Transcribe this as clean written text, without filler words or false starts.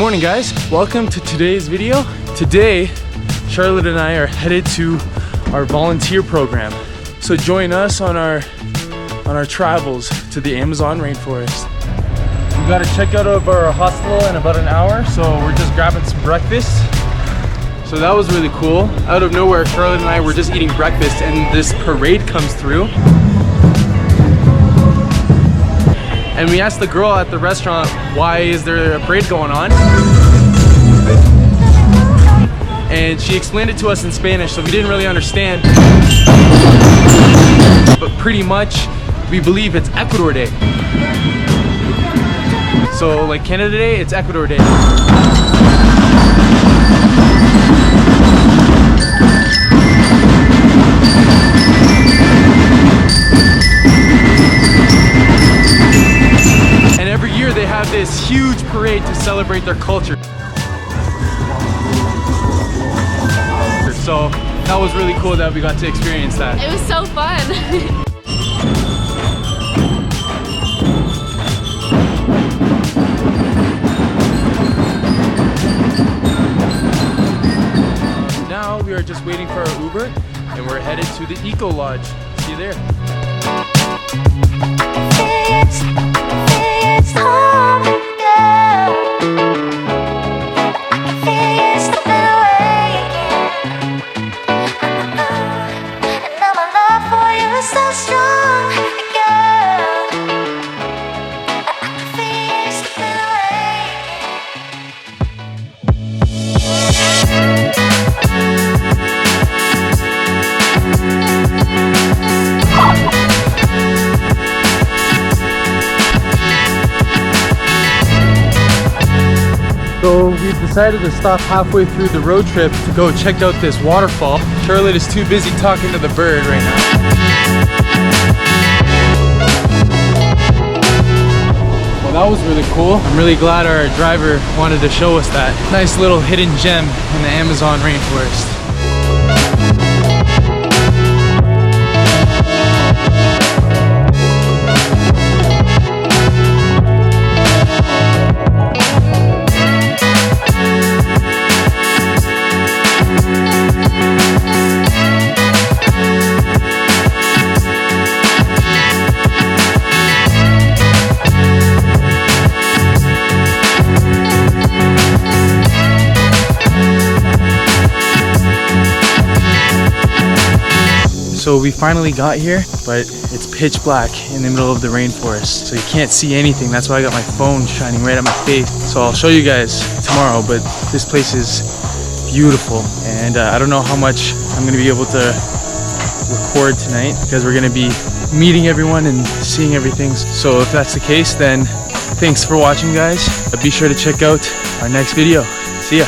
morning, guys. Welcome to today's video. Today, Charlotte and I are headed to our volunteer program. So join us on our travels to the Amazon rainforest. We got to check out of our hostel in about an hour, so we're just grabbing some breakfast. So that was really cool. Out of nowhere, Charlotte and I were just eating breakfast and this parade comes through. And we asked the girl at the restaurant, why is there a parade going on? And she explained it to us in Spanish, so we didn't really understand. But pretty much, we believe it's Ecuador Day. So like Canada Day, it's Ecuador Day. And every year they have this huge parade to celebrate their culture. So that was really cool that we got to experience that. It was so fun. Now we are just waiting for our Uber and we're headed to the Eco Lodge. See you there. So we decided to stop halfway through the road trip to go check out this waterfall. Charlotte is too busy talking to the bird right now. Well, that was really cool. I'm really glad our driver wanted to show us that nice little hidden gem in the Amazon rainforest. So we finally got here, but it's pitch black in the middle of the rainforest. So you can't see anything. That's why I got my phone shining right at my face. So I'll show you guys tomorrow, but this place is beautiful. And I don't know how much I'm gonna be able to record tonight because we're gonna be meeting everyone and seeing everything. So if that's the case, then thanks for watching, guys. Be sure to check out our next video. See ya.